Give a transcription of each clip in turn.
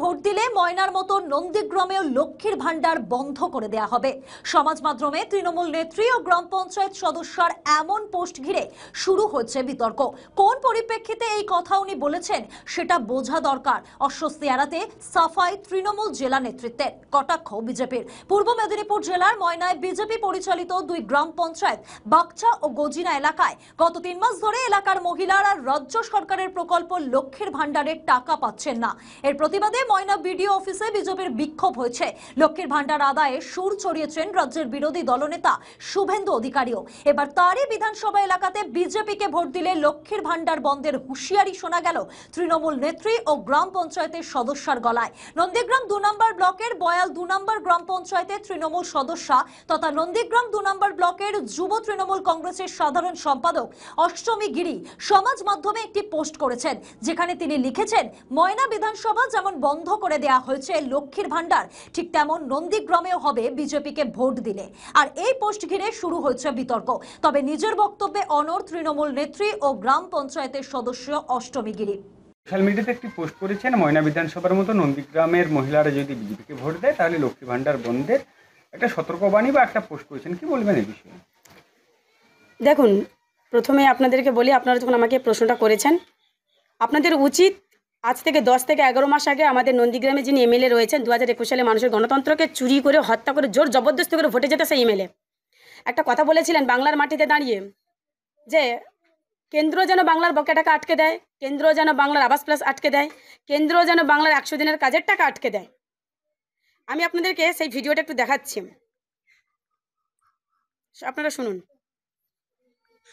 Vote দিলে ময়নার মতো নন্দীগ্রামেও লক্ষ্মীর ভান্ডার বন্ধ করে দেয়া হবে। সমাজ মাধ্যমে তৃণমূল নেত্রী ও গ্রাম পঞ্চায়েত সদস্যর এমন পোস্ট ঘিরে শুরু হচ্ছে বিতর্ক। কোন পরিপ্রেক্ষিতে এই কথা উনি বলেছেন সেটা বোঝা দরকার। অস্বস্তি এড়াতে সাফাই তৃণমূল জেলা নেতৃত্বের, কটাক্ষ বিজেপির। পূর্ব মেদিনীপুর জেলার ময়নায় বিজেপি পরিচালিত দুই গ্রাম পঞ্চায়েত বাগচা ও গজিনা এলাকায় গত 3 মাস ধরে এলাকার মহিলারা রাজ্য সরকারের প্রকল্প লক্ষ্মীর ভান্ডারের টাকা পাচ্ছেন না। এর প্রতিবাদে ময়না বিডিও অফিসে বিজেপির বিক্ষোভ হয়েছে। লক্ষ্মীর ভান্ডার আদায়ে সুর চড়িয়েছেন রাজ্যের বিরোধী দলনেতা শুভেন্দু অধিকারীও। এবার তারই বিধানসভা এলাকাতে বিজেপিকে ভোট দিলে লক্ষ্মীর ভান্ডার বন্ধের হুঁশিয়ারি শোনা গেল তৃণমূল নেত্রী ও গ্রাম পঞ্চায়েতের সদস্যর গলায়। নন্দীগ্রাম 2 নম্বর ব্লকের বয়াল 2 নম্বর গ্রাম পঞ্চায়েতের তৃণমূল সদস্যা তথা নন্দীগ্রাম 2 নম্বর ব্লকের যুব তৃণমূল কংগ্রেসের সাধারণ সম্পাদক অষ্টমী গিরি সমাজ মাধ্যমে একটি পোস্ট করেছেন, যেখানে তিনি লিখেছেন, ময়না বিধানসভা যেমন বন্ধ করে দেয়া হয়েছে লক্ষ্মীর ভান্ডার, ঠিক তেমন নন্দীগ্রামেও হবে বিজেপিকে ভোট দিলে। আর এই পোস্ট ঘিরে শুরু হয়েছে বিতর্ক। তবে নিজের বক্তব্যে অনড় তৃণমূল নেত্রী ও গ্রাম পঞ্চায়েতের সদস্য অষ্টমী গিরি। সোশ্যাল মিডিয়াতে একটি পোস্ট করেছেন, ময়না বিধানসভার মতো নন্দীগ্রামের মহিলারা যদি বিজেপিকে ভোট দেয় তাহলে লক্ষ্মী ভান্ডার বন্ধের একটা সতর্কবাণী বা একটা পোস্ট করেছেন। কি বলবেন এই বিষয়ে? দেখুন, প্রথমে আপনাদেরকে বলি, আপনারা যখন আমাকে প্রশ্নটা করেছেন, আপনাদের উচিত আজ থেকে 10 থেকে 11 মাস আগে আমাদের নন্দীগ্রামে যিনি এমএলএ রয়েছেন 2021 সালে মানুষের গণতন্ত্রকে চুরি করে, হত্যা করে, জোর জবরদস্তি করে ভোটে যেতে সেই এমএলএ একটা কথা বলেছিলেন বাংলার মাটিতে দাঁড়িয়ে, যে কেন্দ্র যেন বাংলার বকেয়া টাকা আটকে দেয়, কেন্দ্র যেন বাংলার আবাস প্লাস আটকে দেয়, কেন্দ্র যেন বাংলার 100 দিনের কাজের টাকা আটকে দেয়। আমি আপনাদেরকে সেই ভিডিওটা একটু দেখাচ্ছি, আপনারা শুনুন।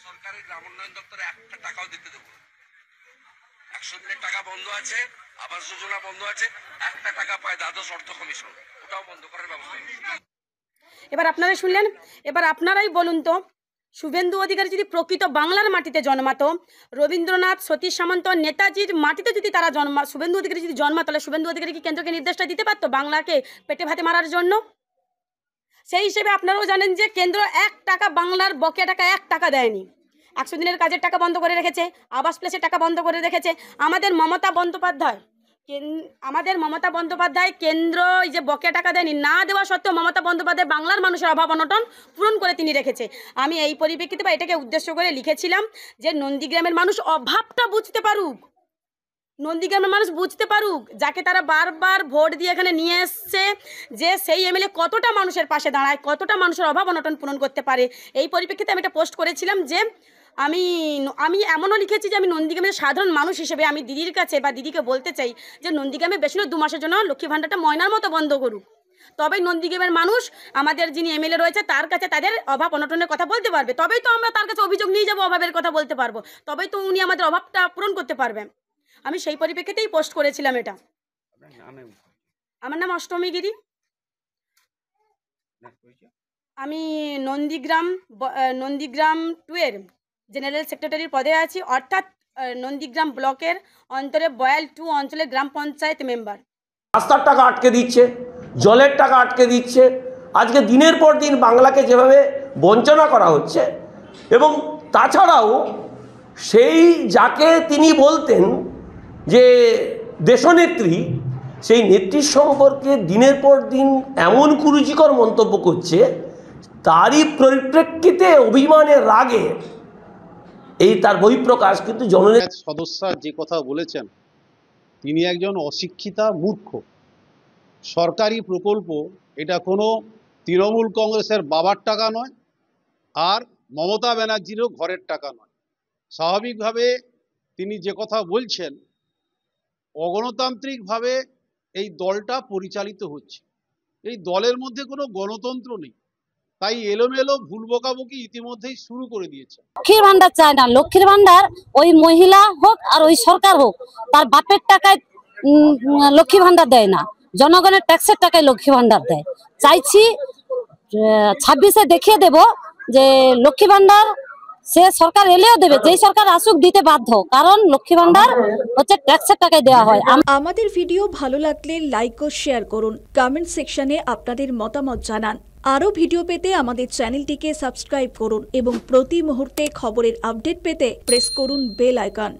সরকারের গ্রাম উন্নয়ন দপ্তরে একটা টাকাও দিতে দেবো, 100 দিনের টাকা বন্ধ আছে, আবাস যোজনা বন্ধ আছে, একটা টাকা পায় দ্বাদশ অর্থ কমিশন, ওটাও বন্ধ করার ব্যবস্থা। এবার আপনারা শুনলেন, এবার আপনারাই বলুন তো, শুভেন্দু অধিকারী যদি প্রকৃত বাংলার মাটিতে জন্মাতো, রবীন্দ্রনাথ, সতীশ সামন্ত, নেতাজির মাটিতে যদি তারা শুভেন্দু অধিকারী যদি জন্মাতো, তাহলে শুভেন্দু অধিকারী কি কেন্দ্রকে নির্দেশটা দিতে পারতো বাংলাকে পেটে ভাতে মারার জন্য? সেই হিসেবে আপনারাও জানেন যে কেন্দ্র 1 টাকা বাংলার বকেয়া টাকা 1 টাকা দেয়নি। 100 দিনের কাজের টাকা বন্ধ করে রেখেছে, আবাস প্লাসের টাকা বন্ধ করে রেখেছে। আমাদের মমতা বন্দ্যোপাধ্যায় কেন্দ্র এই যে বকেয়া টাকা দেয়নি, না দেওয়া সত্ত্বেও মমতা বন্দ্যোপাধ্যায় বাংলার মানুষের অভাব অনটন পূরণ করে তিনি রেখেছে। আমি এই পরিপ্রেক্ষিতে বা এটাকে উদ্দেশ্য করে লিখেছিলাম যে নন্দীগ্রামের মানুষ অভাবটা বুঝতে পারুক, নন্দীগ্রামের মানুষ বুঝতে পারুক, যাকে তারা বারবার ভোট দিয়ে এখানে নিয়ে এসছে, যে সেই এমএলএ কতটা মানুষের পাশে দাঁড়ায়, কতটা মানুষের অভাব অনটন পূরণ করতে পারে। এই পরিপ্রেক্ষিতে আমি একটা পোস্ট করেছিলাম যে আমি এমনও লিখেছি যে আমি নন্দীগ্রামের সাধারণ মানুষ হিসেবে আমি দিদির কাছে বা দিদিকে বলতে চাই যে নন্দীগ্রামে বেশি না 2 মাসের জন্য লক্ষ্মী ভান্ডারটা ময়নার মতো বন্ধ করুক, তবেই নন্দীগ্রামের মানুষ আমাদের যিনি এমএলএ রয়েছে তার কাছে তাদের অভাব অনটনের কথা বলতে পারবে, তবেই তো আমরা তার কাছে অভিযোগ নিয়ে যাবো, অভাবের কথা বলতে পারবো, তবেই তো উনি আমাদের অভাবটা পূরণ করতে পারবেন। আমি সেই পরিপ্রেক্ষিতেই পোস্ট করেছিলাম এটা। আমার নাম অষ্টমী গিরি, আমি নন্দীগ্রাম 2 এর জেনারেল সেক্রেটারির পদে আছি, অর্থাৎ নন্দীগ্রাম ব্লকের অন্তরে বয়াল 2 অঞ্চলের গ্রাম পঞ্চায়েত মেম্বার। রাস্তার টাকা আটকে দিচ্ছে, জলের টাকা আটকে দিচ্ছে, আজকে দিনের পর দিন বাংলাকে যেভাবে বঞ্চনা করা হচ্ছে, এবং তাছাড়াও সেই যাকে তিনি বলতেন যে দেশনেত্রী, সেই নেত্রীর সম্পর্কে দিনের পর দিন এমন কুরুচিকর মন্তব্য করছে, তারই পরিপ্রেক্ষিতে অভিমানের রাগে এই তার বহিঃপ্রকাশ। কিন্তু জননেত্রী সদস্য যে কথা বলেছেন, তিনি একজন অশিক্ষিতা মূর্খ। সরকারি প্রকল্প এটা কোনো তৃণমূল কংগ্রেসের বাবার টাকা নয়, আর মমতা ব্যানার্জিরও ঘরের টাকা নয়। স্বাভাবিকভাবে তিনি যে কথা বলছেন, অগণতান্ত্রিকভাবে এই দলটা পরিচালিত হচ্ছে, এই দলের মধ্যে কোনো গণতন্ত্র নেই, তাই এলোমেলো ভুল বকাবকি ইতিমধ্যেই শুরু করে দিয়েছে। লক্ষ্মীর ভান্ডার চায় না, লক্ষ্মীর ভান্ডার ওই মহিলা হোক আর ওই সরকার হোক, তার বাপের টাকায় লক্ষ্মী ভান্ডার দেয় না, জনগণের ট্যাক্সের টাকায় লক্ষ্মী ভান্ডার দেয়। চাইছি 26-এ দেখিয়ে দেব যে লক্ষ্মী ভান্ডার সে সরকার এলেও দেবে, যেই সরকার আসুক দিতে বাধ্য, কারণ লক্ষ্মী ভান্ডার হচ্ছে ট্যাক্সের টাকায় দেওয়া হয়। আমাদের ভিডিও ভালো লাগলে লাইক ও শেয়ার করুন, কমেন্ট সেকশনে আপনাদের মতামত জানান। আরও ভিডিও পেতে আমাদের চ্যানেলটিকে সাবস্ক্রাইব করুন এবং প্রতি মুহূর্তে খবরের আপডেট পেতে প্রেস করুন বেল আইকন।